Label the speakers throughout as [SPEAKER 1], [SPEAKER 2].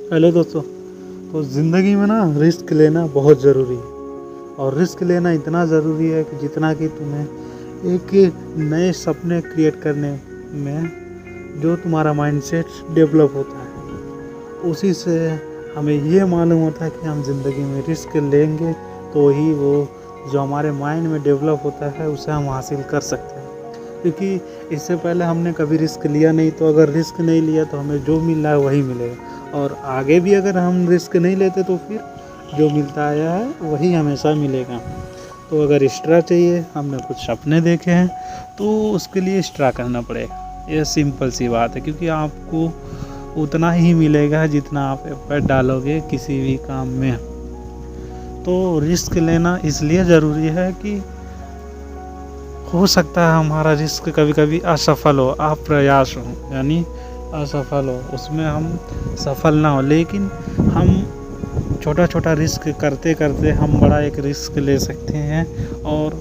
[SPEAKER 1] Hello दोस्तों। तो ज़िंदगी में ना रिस्क लेना बहुत ज़रूरी है, और रिस्क लेना इतना ज़रूरी है कि जितना कि तुम्हें एक नए सपने क्रिएट करने में जो तुम्हारा माइंडसेट डेवलप होता है, उसी से हमें ये मालूम होता है कि हम ज़िंदगी में रिस्क लेंगे तो ही वो जो हमारे माइंड में डेवलप होता है उसे हम हासिल कर सकते हैं। क्योंकि इससे पहले हमने कभी रिस्क लिया नहीं, तो अगर रिस्क नहीं लिया तो हमें जो मिल रहा है वही मिलेगा, और आगे भी अगर हम रिस्क नहीं लेते तो फिर जो मिलता आया है वही हमेशा मिलेगा। तो अगर एक्स्ट्रा चाहिए, हमने कुछ सपने देखे हैं तो उसके लिए एक्स्ट्रा करना पड़ेगा। ये सिंपल सी बात है, क्योंकि आपको उतना ही मिलेगा जितना आप एफर्ट डालोगे किसी भी काम में। तो रिस्क लेना इसलिए ज़रूरी है कि हो सकता है हमारा रिस्क कभी कभी असफल हो, अप्रयास हो, यानी असफल हो, उसमें हम सफल ना हो, लेकिन हम छोटा छोटा रिस्क करते करते हम बड़ा एक रिस्क ले सकते हैं। और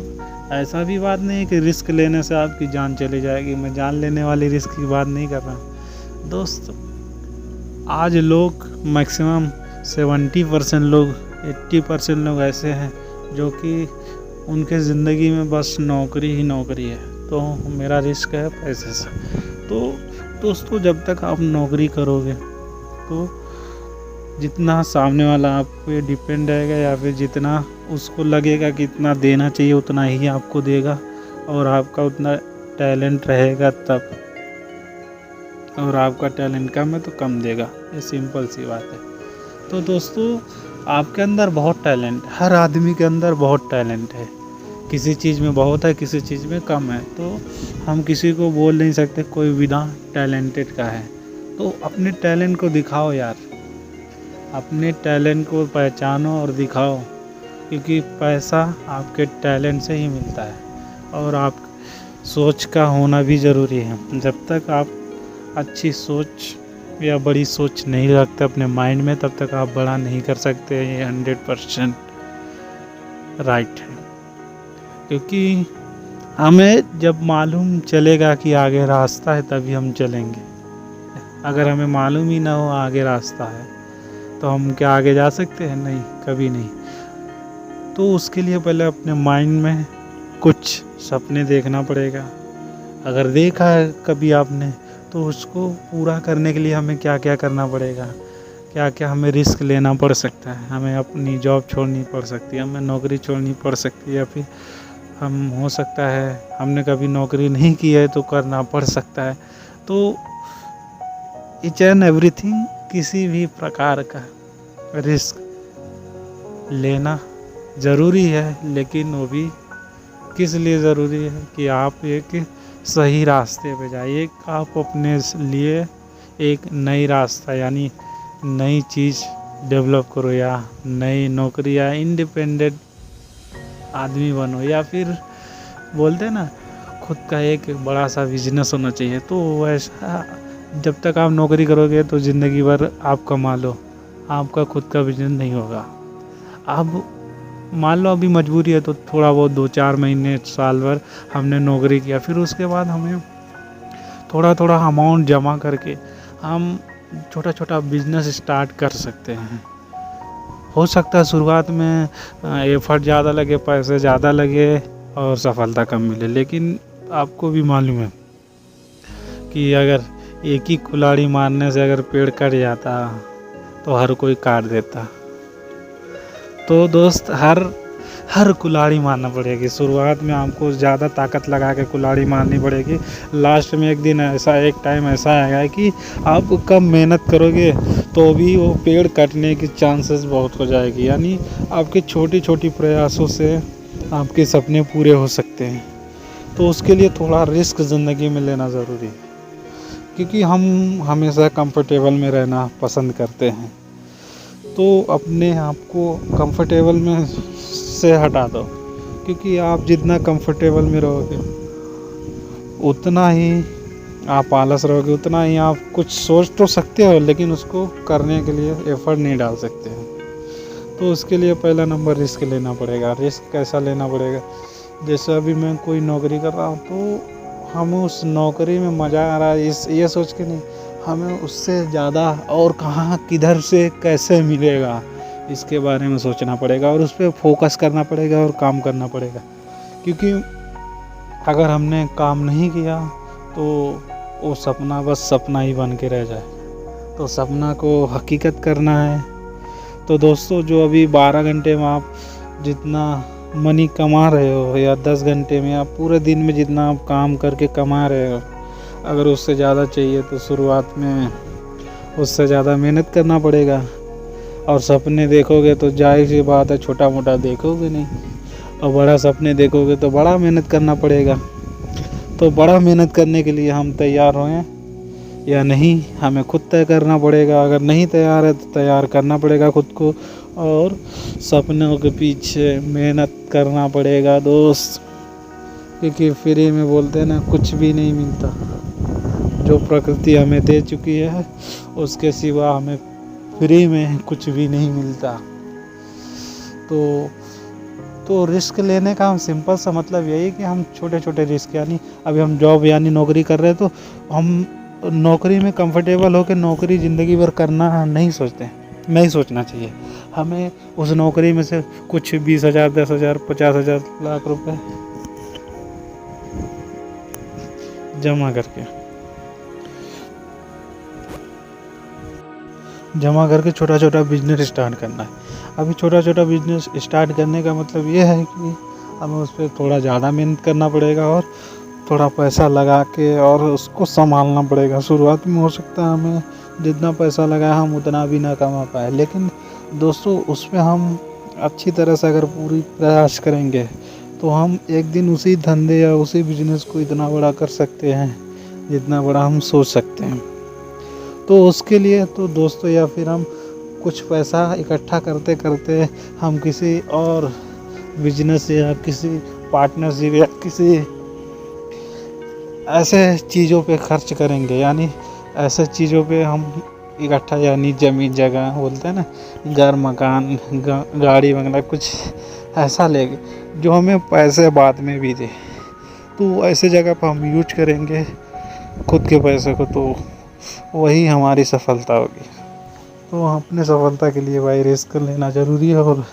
[SPEAKER 1] ऐसा भी बात नहीं है कि रिस्क लेने से आपकी जान चली जाएगी। मैं जान लेने वाली रिस्क की बात नहीं कर रहा दोस्त। आज लोग मैक्सिमम 70% लोग, 80% लोग ऐसे हैं जो कि उनके ज़िंदगी में बस नौकरी ही नौकरी है। तो मेरा रिस्क है पैसे से। तो दोस्तों, जब तक आप नौकरी करोगे तो जितना सामने वाला आप पे डिपेंड रहेगा, या फिर जितना उसको लगेगा कि इतना देना चाहिए उतना ही आपको देगा, और आपका उतना टैलेंट रहेगा तब, और आपका टैलेंट कम है तो कम देगा। ये सिंपल सी बात है। तो दोस्तों, आपके अंदर बहुत टैलेंट, हर आदमी के अंदर बहुत टैलेंट है। किसी चीज़ में बहुत है, किसी चीज़ में कम है। तो हम किसी को बोल नहीं सकते कोई बिना टैलेंटेड का है। तो अपने टैलेंट को दिखाओ यार, अपने टैलेंट को पहचानो और दिखाओ, क्योंकि पैसा आपके टैलेंट से ही मिलता है। और आप सोच का होना भी ज़रूरी है। जब तक आप अच्छी सोच या बड़ी सोच नहीं रखते अपने माइंड में, तब तक आप बड़ा नहीं कर सकते। ये 100% राइट है। क्योंकि हमें जब मालूम चलेगा कि आगे रास्ता है तभी हम चलेंगे। अगर हमें मालूम ही ना हो आगे रास्ता है तो हम क्या आगे जा सकते हैं? नहीं, कभी नहीं। तो उसके लिए पहले अपने माइंड में कुछ सपने देखना पड़ेगा। अगर देखा है कभी आपने, तो उसको पूरा करने के लिए हमें क्या क्या करना पड़ेगा, क्या क्या हमें रिस्क लेना पड़ सकता है। हमें अपनी जॉब छोड़नी पड़ सकती है, हमें नौकरी छोड़नी पड़ सकती है, या फिर हम हो सकता है हमने कभी नौकरी नहीं की है तो करना पड़ सकता है। तो ईच एंड एवरीथिंग, किसी भी प्रकार का रिस्क लेना ज़रूरी है। लेकिन वो भी किस लिए ज़रूरी है कि आप एक सही रास्ते पे जाइए। आप अपने लिए एक नई रास्ता, यानी नई चीज़ डेवलप करो, या नई नौकरी, या इंडिपेंडेंट आदमी बनो, या फिर बोलते हैं ना खुद का एक बड़ा सा बिजनेस होना चाहिए। तो वैसा जब तक आप नौकरी करोगे तो ज़िंदगी भर आप कमा लो, आपका खुद का बिजनेस नहीं होगा। अब मान लो अभी मजबूरी है तो थोड़ा बहुत 2-4 महीने, साल भर हमने नौकरी किया, फिर उसके बाद हमें थोड़ा थोड़ा अमाउंट जमा करके हम छोटा छोटा बिजनेस स्टार्ट कर सकते हैं। हो सकता है शुरुआत में एफर्ट ज़्यादा लगे, पैसे ज़्यादा लगे और सफलता कम मिले, लेकिन आपको भी मालूम है कि अगर एक ही कुल्हाड़ी मारने से अगर पेड़ कट जाता तो हर कोई काट देता। तो दोस्त, हर कुल्हाड़ी मारना पड़ेगी। शुरुआत में आपको ज़्यादा ताकत लगा के कुल्हाड़ी मारनी पड़ेगी। लास्ट में एक दिन ऐसा, एक टाइम ऐसा आएगा कि आप कम मेहनत करोगे तो भी वो पेड़ कटने की चांसेस बहुत हो जाएगी। यानी आपके छोटी छोटी प्रयासों से आपके सपने पूरे हो सकते हैं। तो उसके लिए थोड़ा रिस्क ज़िंदगी में लेना ज़रूरी है, क्योंकि हम हमेशा कंफर्टेबल में रहना पसंद करते हैं। तो अपने आप को कंफर्टेबल में से हटा दो, क्योंकि आप जितना कंफर्टेबल में रहोगे उतना ही आप आलस रहोगे, उतना ही आप कुछ सोच तो सकते हो लेकिन उसको करने के लिए एफर्ट नहीं डाल सकते हैं। तो उसके लिए पहला नंबर रिस्क लेना पड़ेगा। रिस्क कैसा लेना पड़ेगा? जैसे अभी मैं कोई नौकरी कर रहा हूँ तो हम उस नौकरी में मज़ा आ रहा है ये सोच के नहीं, हमें उससे ज़्यादा और कहाँ किधर से कैसे मिलेगा इसके बारे में सोचना पड़ेगा और उस पर फोकस करना पड़ेगा और काम करना पड़ेगा। क्योंकि अगर हमने काम नहीं किया तो वो सपना बस सपना ही बन के रह जाए। तो सपना को हकीकत करना है। तो दोस्तों, जो अभी 12 घंटे में आप जितना मनी कमा रहे हो या 10 घंटे में या पूरे दिन में जितना आप काम करके कमा रहे हो, अगर उससे ज़्यादा चाहिए तो शुरुआत में उससे ज़्यादा मेहनत करना पड़ेगा। और सपने देखोगे तो जाहिर सी बात है छोटा मोटा देखोगे नहीं, और बड़ा सपने देखोगे तो बड़ा मेहनत करना पड़ेगा। तो बड़ा मेहनत करने के लिए हम तैयार हों या नहीं, हमें खुद तय करना पड़ेगा। अगर नहीं तैयार है तो तैयार करना पड़ेगा खुद को, और सपनों के पीछे मेहनत करना पड़ेगा दोस्त। क्योंकि फ्री में बोलते हैं ना, कुछ भी नहीं मिलता। जो प्रकृति हमें दे चुकी है उसके सिवा हमें फ्री में कुछ भी नहीं मिलता। तो रिस्क लेने का हम सिंपल सा मतलब यही कि हम छोटे छोटे रिस्क, यानी अभी हम जॉब यानी नौकरी कर रहे हैं तो हम नौकरी में कंफर्टेबल होकर नौकरी ज़िंदगी भर करना नहीं सोचना चाहिए। हमें उस नौकरी में से कुछ 20,000, 10,000, 50,000, लाख रुपए जमा करके छोटा छोटा बिजनेस स्टार्ट करना है। अभी छोटा छोटा बिजनेस स्टार्ट करने का मतलब ये है कि हमें उस पर थोड़ा ज़्यादा मेहनत करना पड़ेगा और थोड़ा पैसा लगा के और उसको संभालना पड़ेगा। शुरुआत में हो सकता है हमें जितना पैसा लगाया हम उतना भी ना कमा पाए, लेकिन दोस्तों उस पर हम अच्छी तरह से अगर पूरी प्रयास करेंगे तो हम एक दिन उसी धंधे या उसी बिजनेस को इतना बड़ा कर सकते हैं जितना बड़ा हम सोच सकते हैं। तो उसके लिए तो दोस्तों, या फिर हम कुछ पैसा इकट्ठा करते करते हम किसी और बिजनेस या किसी पार्टनरशिप या किसी ऐसे चीज़ों पे खर्च करेंगे, यानी ऐसे चीज़ों पे हम इकट्ठा, यानी ज़मीन जगह बोलते हैं ना, घर मकान गाड़ी बंगला, कुछ ऐसा लेंगे जो हमें पैसे बाद में भी दे। तो ऐसे जगह पर हम यूज करेंगे खुद के पैसे को, तो वही हमारी सफलता होगी। तो अपने सफलता के लिए भाई रिस्क लेना ज़रूरी है और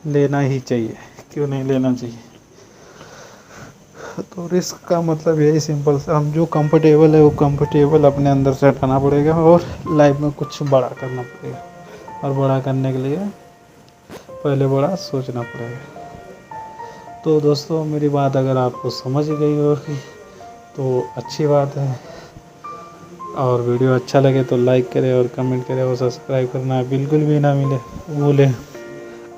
[SPEAKER 1] लेना ही चाहिए। क्यों नहीं लेना चाहिए? तो रिस्क का मतलब यही सिंपल से, हम जो कंफर्टेबल है वो कंफर्टेबल अपने अंदर से हटाना पड़ेगा और लाइफ में कुछ बड़ा करना पड़ेगा। और बड़ा करने के लिए पहले बड़ा सोचना पड़ेगा। तो दोस्तों, मेरी बात अगर आपको समझ गई होगी तो अच्छी बात है, और वीडियो अच्छा लगे तो लाइक करें और कमेंट करें और सब्सक्राइब करना बिल्कुल भी ना भूलें।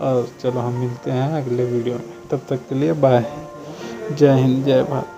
[SPEAKER 1] और चलो हम मिलते हैं अगले वीडियो में, तब तक के लिए बाय। जय हिंद, जय भारत।